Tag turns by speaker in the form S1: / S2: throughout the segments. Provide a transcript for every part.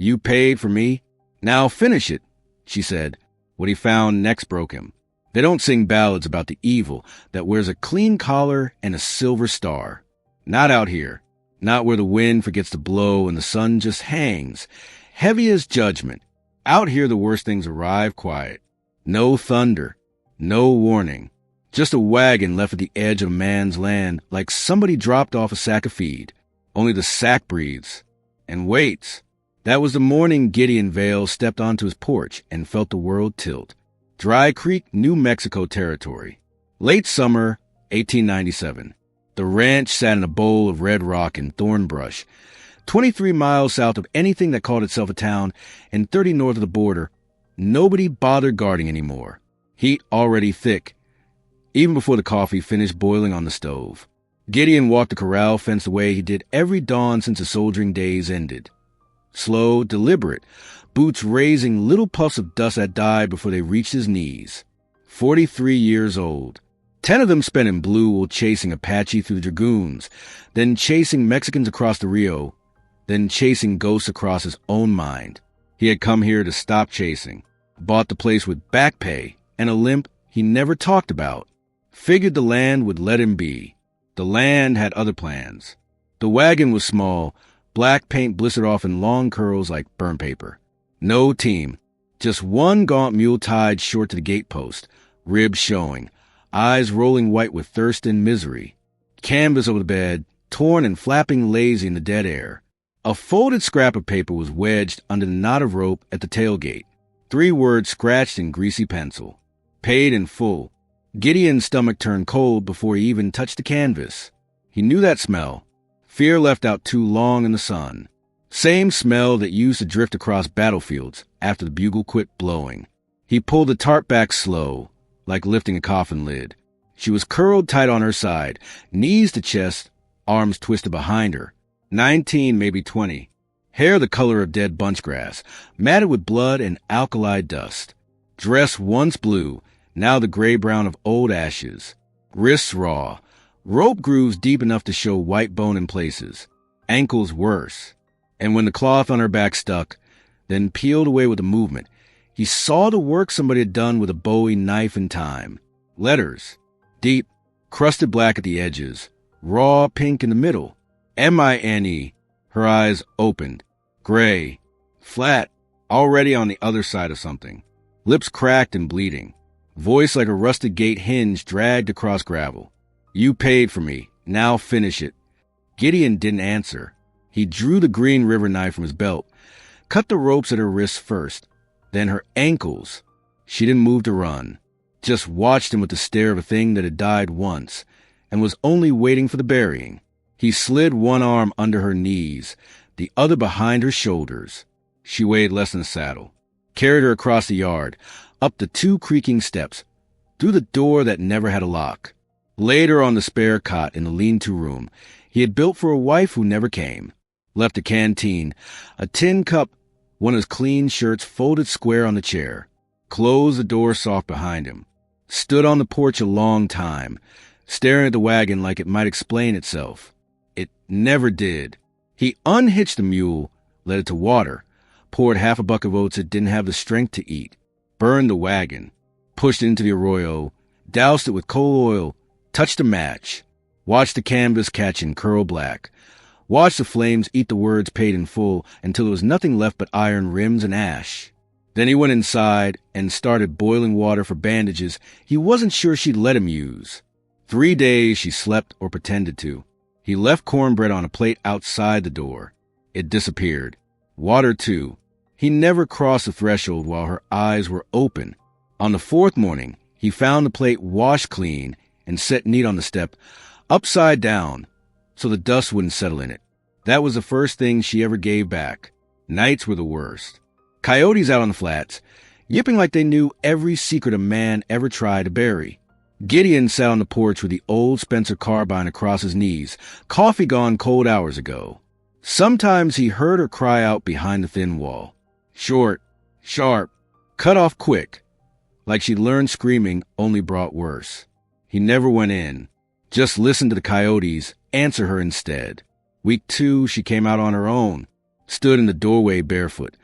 S1: You paid for me. Now finish it, she said. What he found next broke him. They don't sing ballads about the evil that wears a clean collar and a silver star. Not out here. Not where the wind forgets to blow and the sun just hangs, heavy as judgment. Out here the worst things arrive quiet. No thunder. No warning. Just a wagon left at the edge of a man's land like somebody dropped off a sack of feed. Only the sack breathes. And waits. That was the morning Gideon Vale stepped onto his porch and felt the world tilt. Dry Creek, New Mexico territory. Late summer, 1897. The ranch sat in a bowl of red rock and thorn brush, 23 miles south of anything that called itself a town and 30 north of the border. Nobody bothered guarding anymore. Heat already thick, even before the coffee finished boiling on the stove. Gideon walked the corral fence the way he did every dawn since his soldiering days ended. Slow, deliberate, boots raising little puffs of dust that died before they reached his knees. 43 years old. 10 of them spent in blue while chasing Apache through the Dragoons, then chasing Mexicans across the Rio, then chasing ghosts across his own mind. He had come here to stop chasing, bought the place with back pay and a limp he never talked about, figured the land would let him be. The land had other plans. The wagon was small, black paint blistered off in long curls like burn paper. No team, just one gaunt mule tied short to the gatepost, ribs showing, eyes rolling white with thirst and misery. Canvas over the bed, torn and flapping lazy in the dead air. A folded scrap of paper was wedged under the knot of rope at the tailgate. 3 words scratched in greasy pencil. Paid in full. Gideon's stomach turned cold before he even touched the canvas. He knew that smell. Fear left out too long in the sun. Same smell that used to drift across battlefields after the bugle quit blowing. He pulled the tarp back slow, like lifting a coffin lid. She was curled tight on her side, knees to chest, arms twisted behind her. 19, maybe 20. Hair the color of dead bunchgrass, matted with blood and alkali dust. Dress once blue, now the gray-brown of old ashes. Wrists raw. Rope grooves deep enough to show white bone in places. Ankles worse. And when the cloth on her back stuck, then peeled away with a movement, he saw the work somebody had done with a Bowie knife in time. Letters. Deep, crusted black at the edges. Raw pink in the middle. M-I-N-E. Her eyes opened. Gray. Flat. Already on the other side of something. Lips cracked and bleeding. Voice like a rusted gate hinge dragged across gravel. You paid for me. Now finish it. Gideon didn't answer. He drew the Green River knife from his belt, cut the ropes at her wrists first, then her ankles. She didn't move to run, just watched him with the stare of a thing that had died once and was only waiting for the burying. He slid one arm under her knees, the other behind her shoulders. She weighed less than a saddle, carried her across the yard, up the 2 creaking steps, through the door that never had a lock, laid her on the spare cot in the lean-to room he had built for a wife who never came. Left a canteen, a tin cup, one of his clean shirts folded square on the chair. Closed the door soft behind him. Stood on the porch a long time, staring at the wagon like it might explain itself. It never did. He unhitched the mule, led it to water, poured half a bucket of oats it didn't have the strength to eat, burned the wagon, pushed it into the arroyo, doused it with coal oil, touched a match, watched the canvas catch and curl black, watched the flames eat the words paid in full until there was nothing left but iron rims and ash. Then he went inside and started boiling water for bandages he wasn't sure she'd let him use. 3 days she slept or pretended to. He left cornbread on a plate outside the door. It disappeared. Water, too. He never crossed the threshold while her eyes were open. On the 4th morning, he found the plate washed clean and set neat on the step, upside down, so the dust wouldn't settle in it. That was the first thing she ever gave back. Nights were the worst. Coyotes out on the flats, yipping like they knew every secret a man ever tried to bury. Gideon sat on the porch with the old Spencer carbine across his knees, coffee gone cold hours ago. Sometimes he heard her cry out behind the thin wall. Short, sharp, cut off quick, like she'd learned screaming only brought worse. He never went in, just listened to the coyotes answer her instead. Week 2, she came out on her own. stood in the doorway barefoot,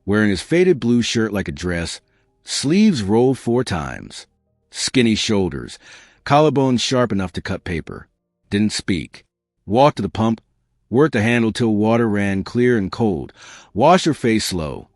S1: wearing his faded blue shirt like a dress, sleeves rolled 4 times, skinny shoulders, collarbones sharp enough to cut paper. Didn't speak. Walked to the pump, worked the handle till water ran clear and cold, washed her face slow,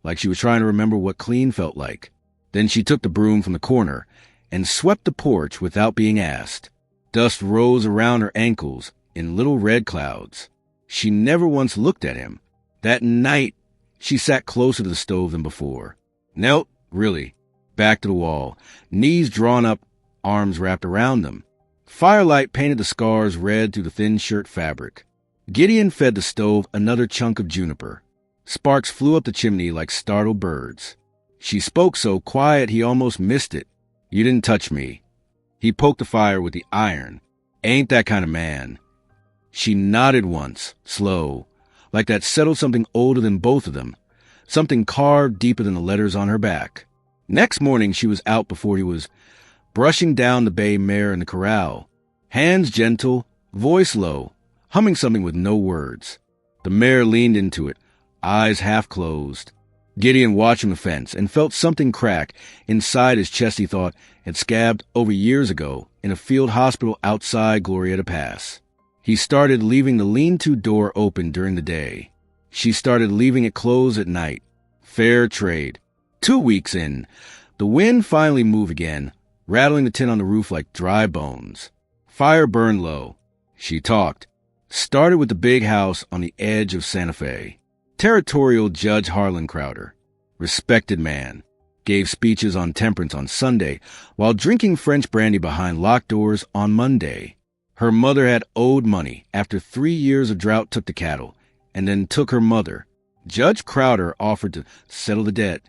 S1: like she was trying to remember what clean felt like. Then she took the broom from the corner and swept the porch without being asked. Dust rose around her ankles in little red clouds. She never once looked at him. That night, she sat closer to the stove than before. Knelt, really, back to the wall, knees drawn up, arms wrapped around them. Firelight painted the scars red through the thin shirt fabric. Gideon fed the stove another chunk of juniper. Sparks flew up the chimney like startled birds. She spoke so quiet he almost missed it. "You didn't touch me." He poked the fire with the iron. "Ain't that kind of man." She nodded once, slow, like that settled something older than both of them, something carved deeper than the letters on her back. Next morning she was out before he was, brushing down the bay mare in the corral, hands gentle, voice low, humming something with no words. The mare leaned into it, eyes half closed. Gideon watched from the fence and felt something crack inside his chest he thought had scabbed over years ago in a field hospital outside Glorietta Pass. He started leaving the lean-to door open during the day. She started leaving it closed at night. Fair trade. 2 weeks in, the wind finally moved again, rattling the tin on the roof like dry bones. Fire burned low. She talked. Started with the big house on the edge of Santa Fe. Territorial Judge Harlan Crowder. Respected man. Gave speeches on temperance on Sunday while drinking French brandy behind locked doors on Monday. Her mother had owed money after 3 years of drought took the cattle, and then took her mother. Judge Crowder offered to settle the debt.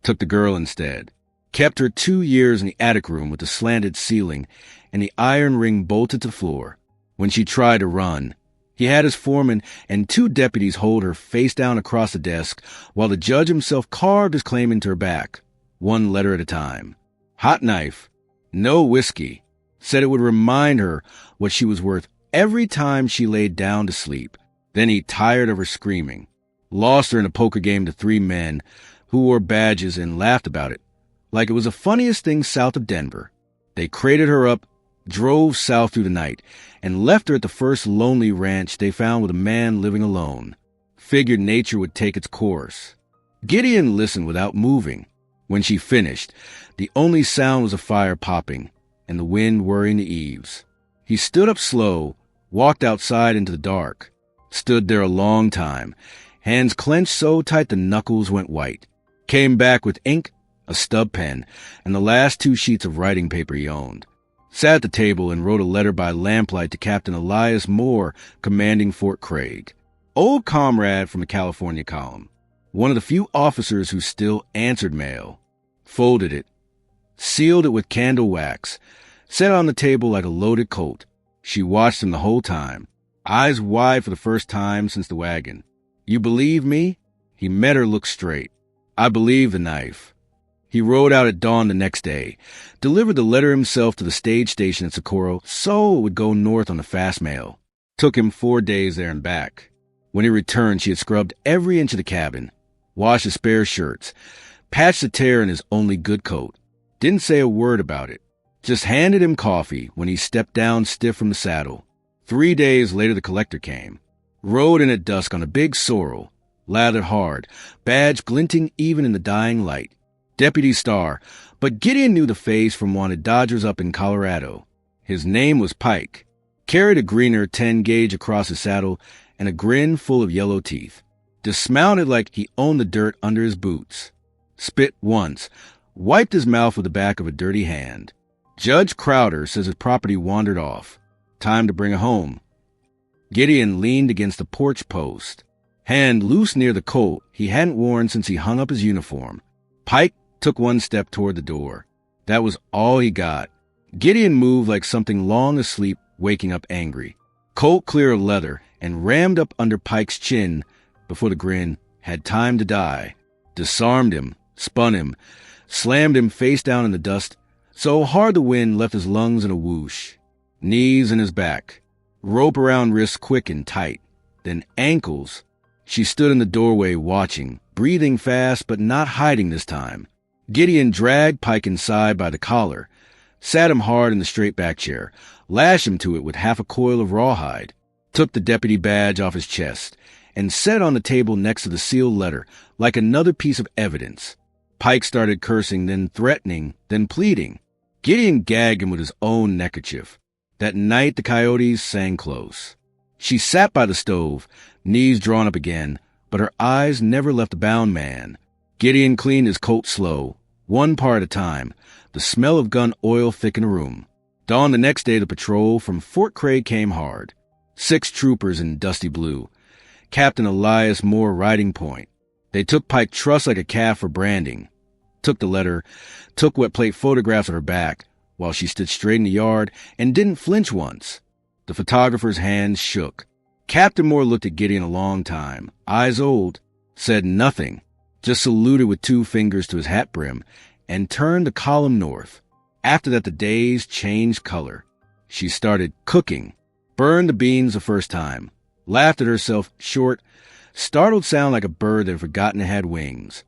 S1: Took the girl instead. Kept her 2 years in the attic room with the slanted ceiling and the iron ring bolted to the floor. When she tried to run, he had his foreman and 2 deputies hold her face down across the desk while the judge himself carved his claim into her back, 1 letter at a time. Hot knife. No whiskey. Said it would remind her what she was worth every time she laid down to sleep. Then he tired of her screaming. Lost her in a poker game to 3 men who wore badges and laughed about it, like it was the funniest thing south of Denver. They crated her up, drove south through the night, and left her at the first lonely ranch they found with a man living alone. Figured nature would take its course. Gideon listened without moving. When she finished, the only sound was a fire popping and the wind whirring the eaves. He stood up slow, walked outside into the dark, stood there a long time, hands clenched so tight the knuckles went white. Came back with ink, a stub pen, and the last 2 sheets of writing paper he owned. Sat at the table and wrote a letter by lamplight to Captain Elias Moore, commanding Fort Craig. Old comrade from the California column. One of the few officers who still answered mail. Folded it. Sealed it with candle wax. Set it on the table like a loaded Colt. She watched him the whole time. Eyes wide for the first time since the wagon. "You believe me?" He met her look straight. "I believe the knife." He rode out at dawn the next day, delivered the letter himself to the stage station at Socorro so it would go north on the fast mail. Took him 4 days there and back. When he returned, she had scrubbed every inch of the cabin, washed his spare shirts, patched the tear in his only good coat. Didn't say a word about it. Just handed him coffee when he stepped down stiff from the saddle. 3 days later the collector came. Rode in at dusk on a big sorrel, lathered hard, badge glinting even in the dying light. Deputy Star, but Gideon knew the face from wanted Dodgers up in Colorado. His name was Pike. Carried a greener 10 gauge across his saddle and a grin full of yellow teeth. Dismounted like he owned the dirt under his boots. Spit once, wiped his mouth with the back of a dirty hand. Judge Crowder says his property wandered off. Time to bring it home. Gideon leaned against the porch post, hand loose near the coat he hadn't worn since he hung up his uniform. Pike took 1 step toward the door. That was all he got. Gideon moved like something long asleep, waking up angry. Colt clear of leather and rammed up under Pike's chin before the grin had time to die. Disarmed him, spun him, slammed him face down in the dust, so hard the wind left his lungs in a whoosh. Knees in his back, rope around wrists quick and tight, then ankles. She stood in the doorway watching, breathing fast but not hiding this time. Gideon dragged Pike inside by the collar, sat him hard in the straight-back chair, lashed him to it with half a coil of rawhide, took the deputy badge off his chest, and set on the table next to the sealed letter like another piece of evidence. Pike started cursing, then threatening, then pleading. Gideon gagged him with his own neckerchief. That night the coyotes sang close. She sat by the stove, knees drawn up again, but her eyes never left the bound man. Gideon cleaned his coat slow, one part at a time, the smell of gun oil thick in the room. Dawn the next day the patrol from Fort Craig came hard. 6 troopers in dusty blue. Captain Elias Moore riding point. They took Pike truss like a calf for branding. Took the letter, took wet plate photographs of her back, while she stood straight in the yard and didn't flinch once. The photographer's hands shook. Captain Moore looked at Gideon a long time, eyes old, said nothing, just saluted with 2 fingers to his hat brim, and turned the column north. After that the days changed color. She started cooking, burned the beans the first time, laughed at herself short, startled sound like a bird that had forgotten it had wings.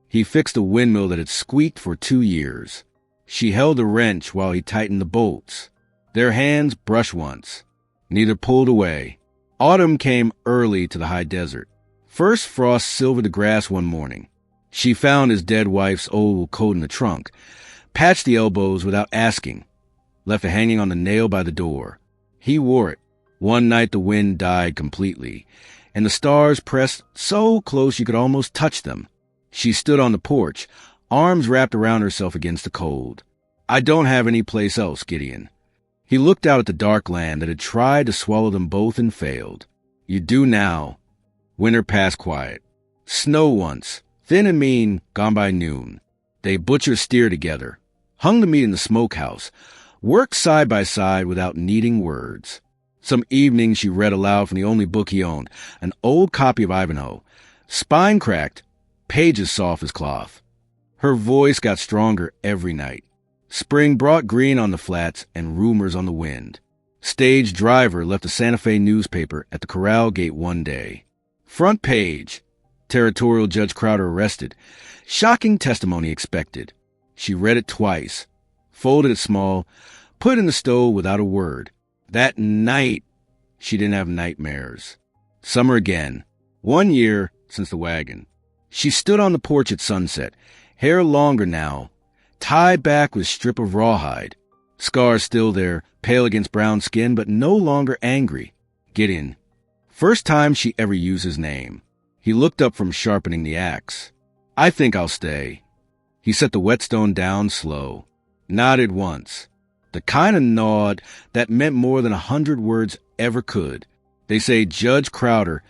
S1: He fixed a windmill that had squeaked for 2 years. She held a wrench while he tightened the bolts. Their hands brushed once. Neither pulled away. Autumn came early to the high desert. First frost silvered the grass one morning. She found his dead wife's old coat in the trunk, patched the elbows without asking, left it hanging on the nail by the door. He wore it. One night the wind died completely, and the stars pressed so close you could almost touch them. She stood on the porch, arms wrapped around herself against the cold. I don't have any place else, Gideon. He looked out at the dark land that had tried to swallow them both and failed. You do now. Winter passed quiet. Snow once, thin and mean, gone by noon. They butchered steer together, hung the meat in the smokehouse, worked side by side without needing words. Some evenings she read aloud from the only book he owned, an old copy of Ivanhoe, spine cracked, pages soft as cloth. Her voice got stronger every night. Spring brought green on the flats and rumors on the wind. Stage driver left a Santa Fe newspaper at the corral gate one day. Front page. Territorial Judge Crowder arrested. Shocking testimony expected. She read it twice, folded it small, put it in the stove without a word. That night, she didn't have nightmares. Summer again. 1 year since the wagon. She stood on the porch at sunset, hair longer now, tied back with strip of rawhide. Scars still there, pale against brown skin, but no longer angry. Gideon. First time she ever used his name. He looked up from sharpening the axe. I think I'll stay. He set the whetstone down slow, nodded once. The kind of nod that meant more than 100 words ever could. They say Judge Crowder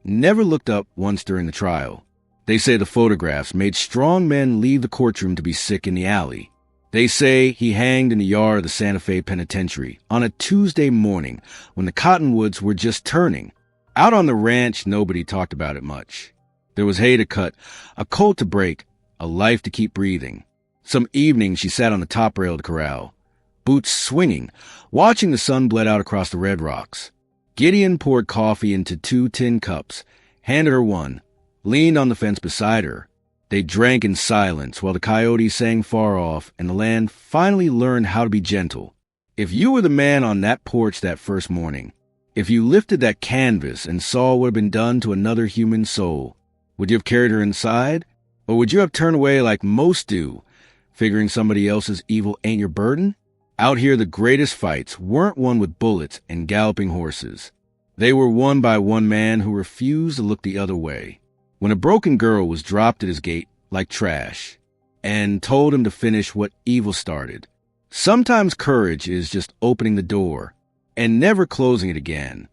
S1: never looked up once during the trial. They say the photographs made strong men leave the courtroom to be sick in the alley. They say he hanged in the yard of the Santa Fe Penitentiary on a Tuesday morning when the cottonwoods were just turning. Out on the ranch, nobody talked about it much. There was hay to cut, a colt to break, a life to keep breathing. Some evenings she sat on the top rail of the corral, boots swinging, watching the sun bled out across the red rocks. Gideon poured coffee into 2 tin cups, handed her one, leaned on the fence beside her. They drank in silence while the coyotes sang far off and the land finally learned how to be gentle. If you were the man on that porch that first morning, if you lifted that canvas and saw what had been done to another human soul, would you have carried her inside? Or would you have turned away like most do, figuring somebody else's evil ain't your burden? Out here the greatest fights weren't won with bullets and galloping horses. They were won by one man who refused to look the other way. When a broken girl was dropped at his gate like trash and told him to finish what evil started. Sometimes courage is just opening the door and never closing it again.